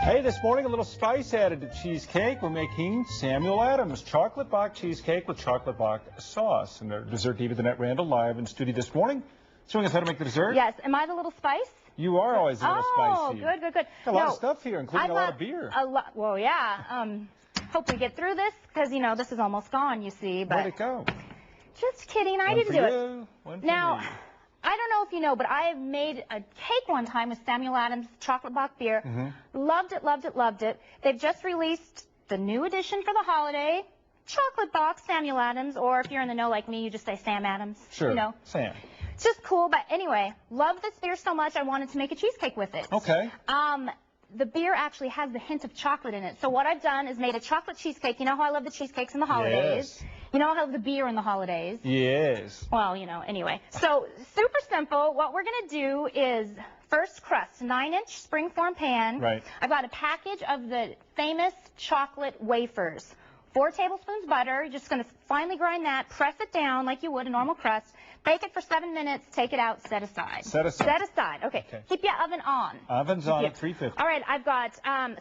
Hey, this morning a little spice added to cheesecake. We're making Samuel Adams chocolate Bock cheesecake with chocolate Bock sauce. And our dessert diva Danette Randall live in studio this morning, showing us how to make the dessert. Yes. Am I the little spice? You are always a little spicy. Oh, good. A lot of stuff here, including a lot of beer. Well, yeah. Hope we get through this because, you know, this is almost gone, you see. But where'd it go? Just kidding. I didn't do it. One for now, me. I don't know if you know, but I made a cake one time with Samuel Adams chocolate Bock beer. Loved it. They've just released the new edition for the holiday, chocolate Bock Samuel Adams, or if you're in the know like me, you just say Sam Adams. Sure, you know. Sam. It's just cool, but anyway, love this beer so much I wanted to make a cheesecake with it. Okay. The beer actually has the hint of chocolate in it. So what I've done is made a chocolate cheesecake. You know how I love the cheesecakes in the holidays? Yes. You know how I love the beer in the holidays? Yes. Well, you know, anyway. So super simple. What we're going to do is first crust, 9-inch springform pan. Right. I've got a package of the famous chocolate wafers. 4 tablespoons butter. You're just going to finely grind that, press it down like you would a normal crust. Bake it for 7 minutes, take it out, set aside. Set aside. Set aside. Okay. Keep your oven on. Oven's on at 350. All right, I've got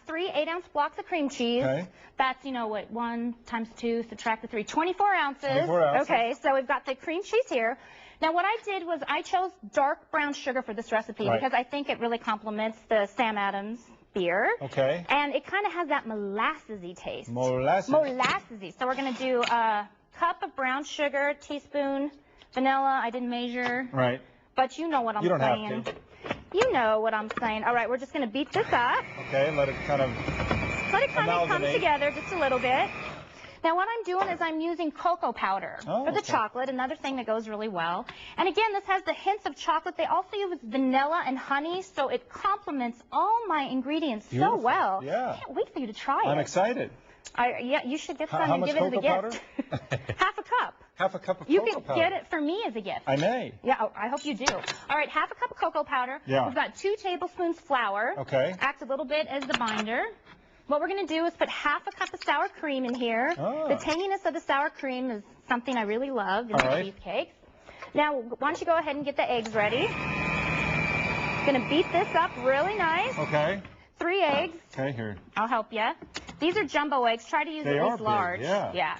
3 8-ounce blocks of cream cheese. Okay. That's, you know what, 1 times 2, subtract the 3, 24 ounces. 24 ounces. Okay, so we've got the cream cheese here. Now, what I did was I chose dark brown sugar for this recipe because I think it really complements the Sam Adams beer. Okay. And it kind of has that molassesy taste. Molasses. So we're going to do a cup of brown sugar, teaspoon vanilla. I didn't measure. Right. But you know what I'm saying. You don't have to. You know what I'm saying. All right, we're just going to beat this up. Okay, let it kind of come together just a little bit. Now what I'm doing is I'm using cocoa powder for the chocolate, another thing that goes really well. And again, this has the hints of chocolate. They also use vanilla and honey, so it complements all my ingredients so well. Yeah. I can't wait for you to try it. I'm excited. Yeah, you should get some How and much give it as a cocoa gift. powder? Half a cup. Half a cup of You cocoa can powder. get it for me as a gift. I may. Yeah, I hope you do. All right, half a cup of cocoa powder. Yeah. We've got 2 tablespoons flour. Okay. Acts a little bit as the binder. What we're going to do is put half a cup of sour cream in here. The tanginess of the sour cream is something I really love in the cheesecakes. Now, why don't you go ahead and get the eggs ready. Going to beat this up really nice. Okay. 3 eggs. Okay, here. I'll help you. These are jumbo eggs. Try to use at least large. Big, yeah. Yeah.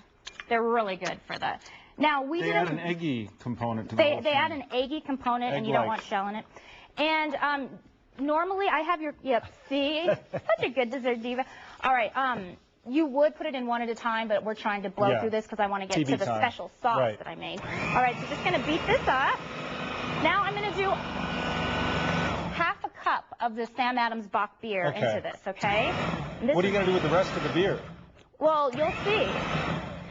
They're really good for that. Now, they add an eggy component to the They add an eggy component, and you don't want shell in it. And normally I have your, see? Such a good dessert diva. All right, you would put it in one at a time, but we're trying to blow through this because I want to get to the special sauce that I made. All right, so just going to beat this up. Now I'm going to do half a cup of the Sam Adams Bock beer into this, okay? What are you going to do with the rest of the beer? Well, you'll see.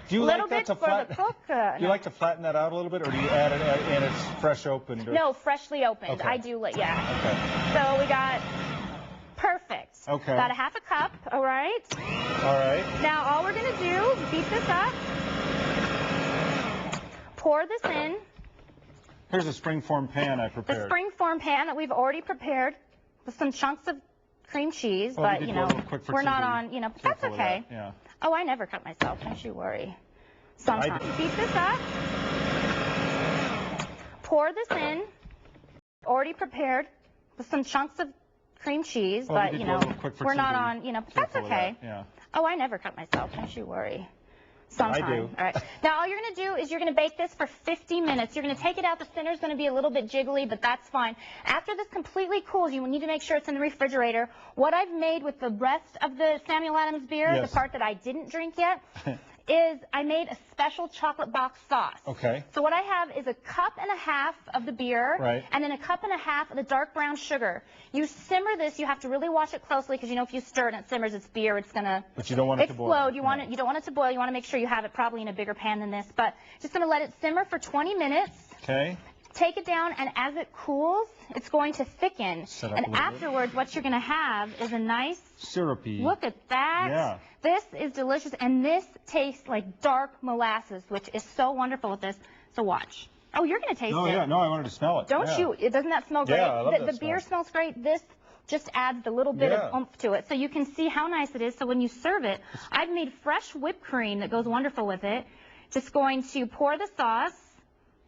Do you like that to flatten? Do you like to flatten that out a little bit, or do you add it and it's fresh opened? No, freshly opened. Okay. I do, yeah. Okay. So we got perfect. Okay. About a half a cup, all right? All right. Now all we're going to do is beat this up, pour this in. Here's a springform pan I prepared. The springform pan that we've already prepared with some chunks of cream cheese, well, but, you know, we're not on, you know, but that's okay. Yeah. Oh, I never cut myself. Don't you worry. Sometimes. Beat this up. Pour this in. Already prepared with some chunks of cream cheese, but, you know, we're not on, you know, but that's okay. Yeah. Oh, I never cut myself. Don't you worry. Sometime. I do. All right. Now, all you're going to do is you're going to bake this for 50 minutes. You're going to take it out. The center's going to be a little bit jiggly, but that's fine. After this completely cools, you need to make sure it's in the refrigerator. What I've made with the rest of the Samuel Adams beer, the part that I didn't drink yet, is I made a special chocolate Bock sauce. Okay. So what I have is a cup and a half of the beer, and then a cup and a half of the dark brown sugar. You simmer this. You have to really watch it closely because, you know, if you stir it and it simmers, it's beer. It's going to But you don't want it explode. to boil. You don't want it to boil. You want to make sure you have it probably in a bigger pan than this. But just going to let it simmer for 20 minutes. Okay. Take it down, and as it cools, it's going to thicken. And afterwards, what you're going to have is a nice syrupy. Look at that. Yeah. This is delicious, and this tastes like dark molasses, which is so wonderful with this. So watch. Oh, you're going to taste it. Oh, yeah. No, I wanted to smell it. Don't you? Doesn't that smell great? Yeah, I love that the beer smells great. This just adds a little bit of oomph to it. So you can see how nice it is. So when you serve it, I've made fresh whipped cream that goes wonderful with it. Just going to pour the sauce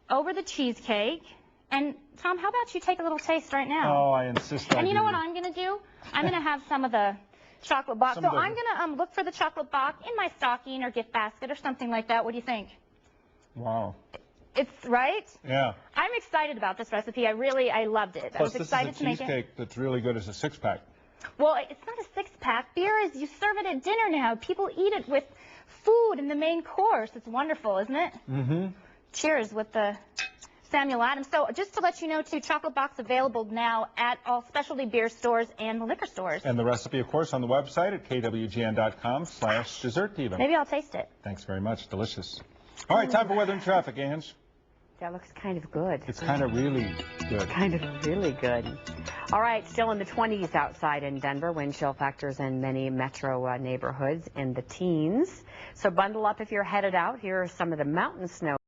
over the cheesecake. And, Tom, how about you take a little taste right now? Oh, I insist on And you know what I'm going to do? I'm going to have some of the chocolate box. So I'm going to look for the chocolate box in my stocking or gift basket or something like that. What do you think? Wow. It's right? Yeah. I'm excited about this recipe. I loved it. Plus, I was excited to make it. this is a cheesecake that's really good as a 6-pack. Well, it's not a 6-pack. Beer is, you serve it at dinner now. People eat it with food in the main course. It's wonderful, isn't it? Mm-hmm. Cheers with the Samuel Adams. So just to let you know, too, chocolate box available now at all specialty beer stores and liquor stores. And the recipe, of course, on the website at kwgn.com/dessertdiva. Maybe I'll taste it. Thanks very much. Delicious. All right, time for weather and traffic, Ange. That looks kind of good. It's kind of really good. Kind of really good. All right, still in the 20s outside in Denver. Wind chill factors in many metro neighborhoods in the teens. So bundle up if you're headed out. Here are some of the mountain snow.